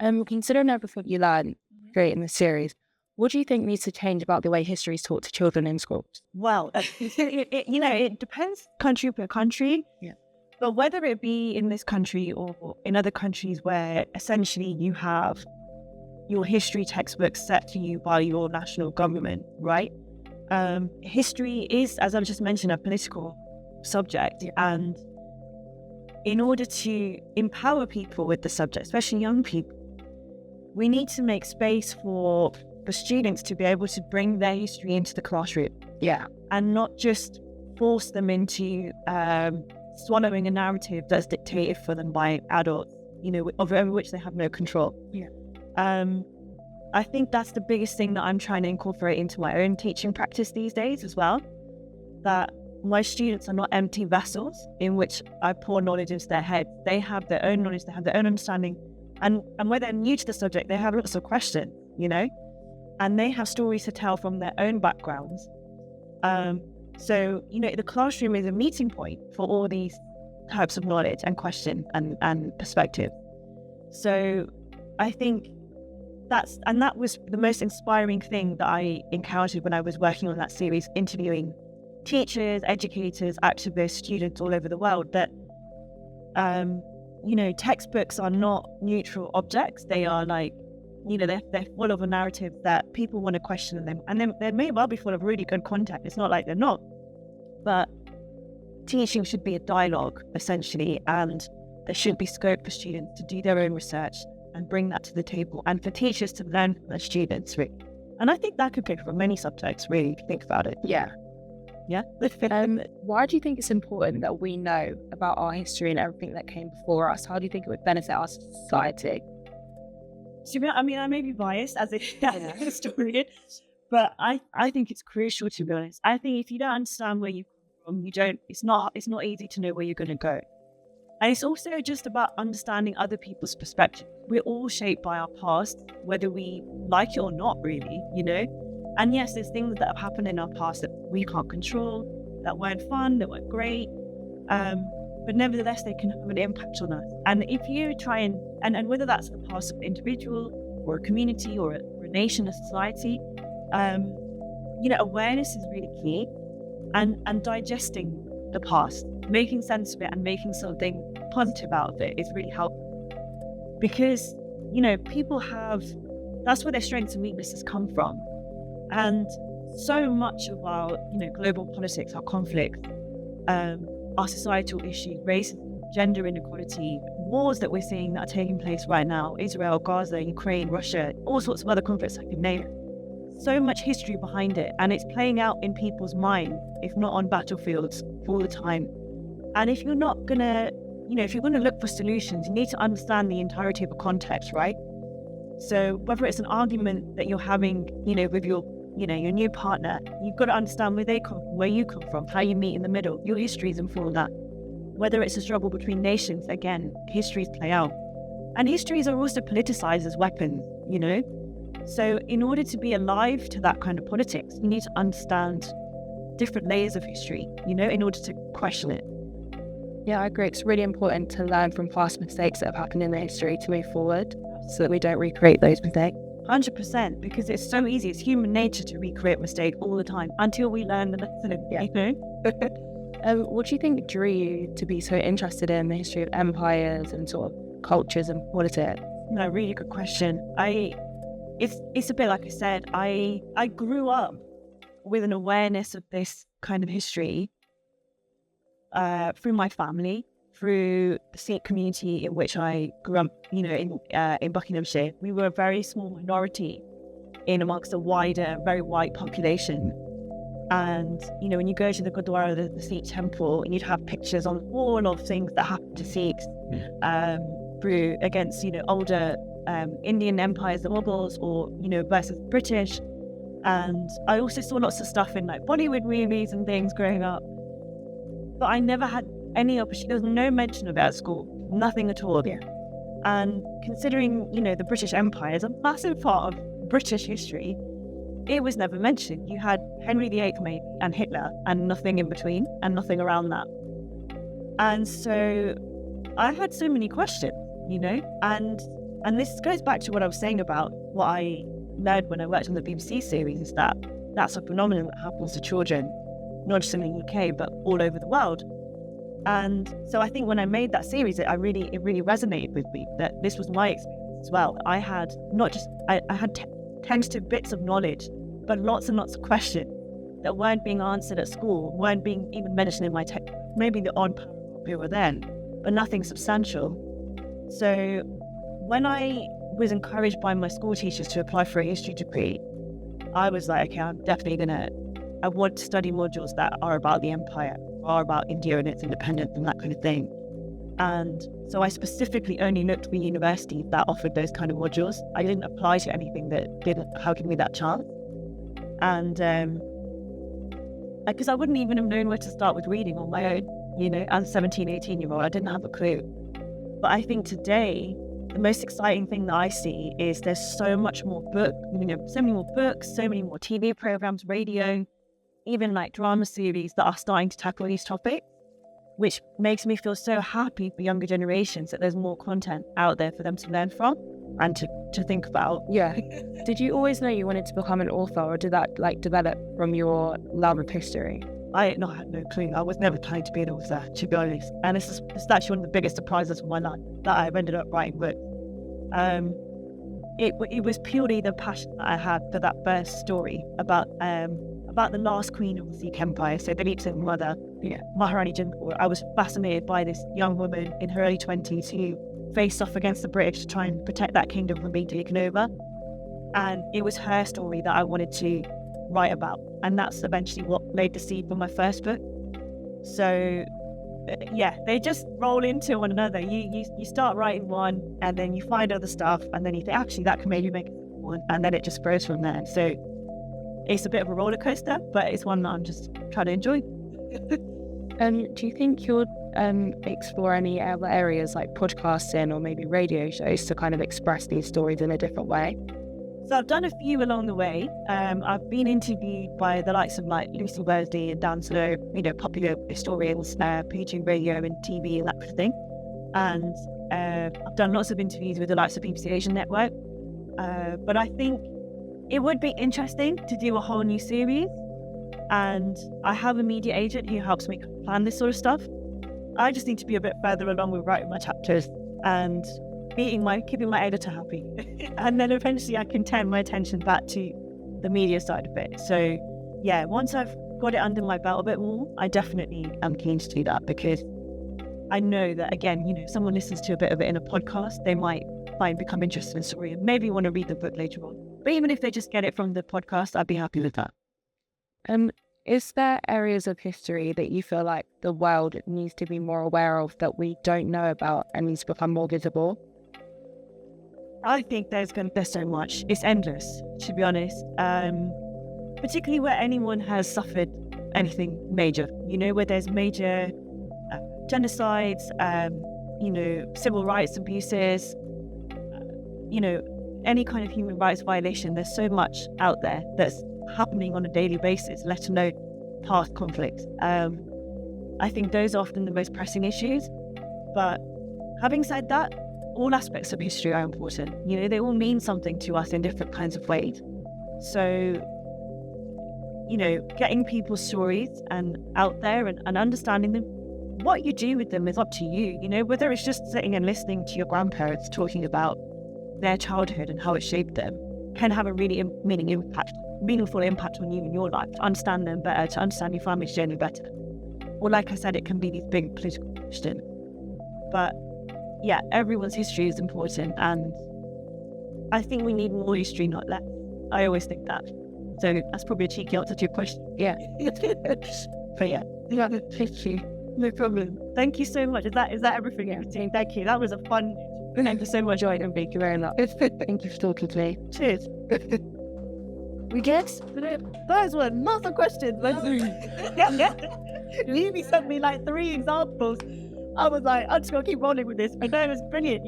Considering everything you learned creating the series, what do you think needs to change about the way history is taught to children in schools? Well, it depends country per country. Yeah. But whether it be in this country or in other countries where essentially you have your history textbooks set to you by your national government, right? History is, as I've just mentioned, a political subject. Yeah. And in order to empower people with the subject, especially young people, we need to make space for students to be able to bring their history into the classroom. Yeah. And not just force them into swallowing a narrative that's dictated for them by adults, over which they have no control. Yeah. I think that's the biggest thing that I'm trying to incorporate into my own teaching practice these days as well, that my students are not empty vessels in which I pour knowledge into their head. They have their own knowledge, they have their own understanding, and when they're new to the subject, they have lots of questions, and they have stories to tell from their own backgrounds. So, the classroom is a meeting point for all these types of knowledge and question and perspective. So I think that was the most inspiring thing that I encountered when I was working on that series, interviewing teachers, educators, activists, students all over the world, that, textbooks are not neutral objects. They are like, they're full of a narrative that people want to question them. And they may well be full of really good content. It's not like they're not. But teaching should be a dialogue, essentially, and there should be scope for students to do their own research and bring that to the table, and for teachers to learn from their students, really. And I think that could go for many subjects, really, if you think about it. Yeah. Yeah. Why do you think it's important that we know about our history and everything that came before us? How do you think it would benefit our society? I may be biased as a historian, but I think it's crucial, to be honest. I think if you don't understand where you come from, it's not easy to know where you're going to go. And it's also just about understanding other people's perspective. We're all shaped by our past, whether we like it or not, really, And yes, there's things that have happened in our past that we can't control, that weren't fun, that weren't great. But nevertheless, they can have an impact on us. And if you try and whether that's the past of an individual or a community or a nation, a society, awareness is really key. And digesting the past, making sense of it and making something positive out of it is really helpful. Because, people that's where their strengths and weaknesses come from. And so much of our, global politics, our conflicts, our societal issues, racism, gender inequality, wars that we're seeing that are taking place right now, Israel, Gaza, Ukraine, Russia, all sorts of other conflicts I could name. So much history behind it, and it's playing out in people's minds, if not on battlefields, all the time. And if you're not gonna, if you're gonna look for solutions, you need to understand the entirety of a context, right? So whether it's an argument that you're having, with your new partner, you've got to understand where they come from, where you come from, how you meet in the middle. Your histories inform that. Whether it's a struggle between nations, again, histories play out. And histories are also politicized as weapons, So in order to be alive to that kind of politics, you need to understand different layers of history, in order to question it. Yeah, I agree. It's really important to learn from past mistakes that have happened in the history to move forward so that we don't recreate those mistakes. 100%, because it's so easy. It's human nature to recreate mistakes all the time until we learn the lesson. What do you think drew you to be so interested in the history of empires and sort of cultures and politics? No, really good question. It's a bit like I said. I grew up with an awareness of this kind of history through my family, through the Sikh community in which I grew up, in Buckinghamshire. We were a very small minority in amongst a wider, very white population. And, when you go to the Gurdwara, the Sikh temple, and you'd have pictures on the wall of things that happened to Sikhs against, older Indian empires, the Mughals, or, versus British. And I also saw lots of stuff in like Bollywood movies and things growing up. But I never had any opportunity. There was no mention of it at school, nothing at all. Yeah. And considering, the British Empire is a massive part of British history, it was never mentioned. You had Henry VIII maybe and Hitler and nothing in between and nothing around that. And so I had so many questions, and And this goes back to what I was saying about what I learned when I worked on the BBC series, is that that's a phenomenon that happens to children, not just in the UK, but all over the world. And so I think when I made that series, it really resonated with me that this was my experience as well. I had I had tentative bits of knowledge, but lots and lots of questions that weren't being answered at school, weren't being even mentioned in my text, maybe the odd paragraph here or then, but nothing substantial. So when I was encouraged by my school teachers to apply for a history degree, I was like, okay, I want to study modules that are about the empire, are about India and its independence and that kind of thing. And so I specifically only looked for universities that offered those kind of modules. I didn't apply to anything that didn't give me that chance. And because I wouldn't even have known where to start with reading on my own, as a 17, 18-year-old, I didn't have a clue. But I think today, the most exciting thing that I see is there's so much more so many more books, so many more TV programs, radio, even like drama series that are starting to tackle these topics, which makes me feel so happy for younger generations that there's more content out there for them to learn from and to think about. Yeah. Did you always know you wanted to become an author, or did that develop from your love of history? I had no clue. I was never planning to be an author, to be honest. And it's actually one of the biggest surprises of my life that I've ended up writing books. It was purely the passion that I had for that first story about the last queen of the Sikh Empire, so the Leap's mother, Maharani Jinpur. I was fascinated by this young woman in her early 20s who faced off against the British to try and protect that kingdom from being taken over. And it was her story that I wanted to write about, and that's eventually what laid the seed for my first book. So they just roll into one another. You start writing one, and then you find other stuff, and then you think, actually that can maybe make one, and then it just grows from there. So it's a bit of a roller coaster, but it's one that I'm just trying to enjoy. Do you think you'll explore any other areas like podcasting or maybe radio shows to kind of express these stories in a different way? So I've done a few along the way. I've been interviewed by the likes of like Lucy Worsley and Dan Slow, popular historians, preaching radio and TV and that kind of thing. And I've done lots of interviews with the likes of BBC Asian Network. But I think it would be interesting to do a whole new series. And I have a media agent who helps me plan this sort of stuff. I just need to be a bit further along with writing my chapters and keeping my editor happy. And then eventually I can turn my attention back to the media side of it. So yeah, once I've got it under my belt a bit more, I definitely am keen to do that, because I know that, again, if someone listens to a bit of it in a podcast, they might become interested in the story and maybe want to read the book later on. But even if they just get it from the podcast, I'd be happy with that. Is there areas of history that you feel like the world needs to be more aware of that we don't know about and needs to become more visible? I think there's so much. It's endless, to be honest. Particularly where anyone has suffered anything major, where there's major genocides, civil rights abuses, any kind of human rights violation. There's so much out there that's happening on a daily basis, let alone past conflicts. I think those are often the most pressing issues. But having said that, all aspects of history are important. They all mean something to us in different kinds of ways. So, getting people's stories and out there and understanding them, what you do with them is up to you. Whether it's just sitting and listening to your grandparents talking about their childhood and how it shaped them, can have a really meaningful impact on you in your life, to understand them better, to understand your family's journey better. Or like I said, it can be these big political questions. But yeah, everyone's history is important, and I think we need more history, not less. I always think that. So that's probably a cheeky answer to your question. Yeah. But yeah. Thank you. No problem. Thank you so much. Is that everything? Yeah. Thank you. That was a fun. Thank you so much, Jordan. Thank you very much. Thank you for talking to me. Cheers. We guess those were lots of questions. Lily sent me like 3 examples. I was like, I'm just gonna keep rolling with this. I know it was brilliant.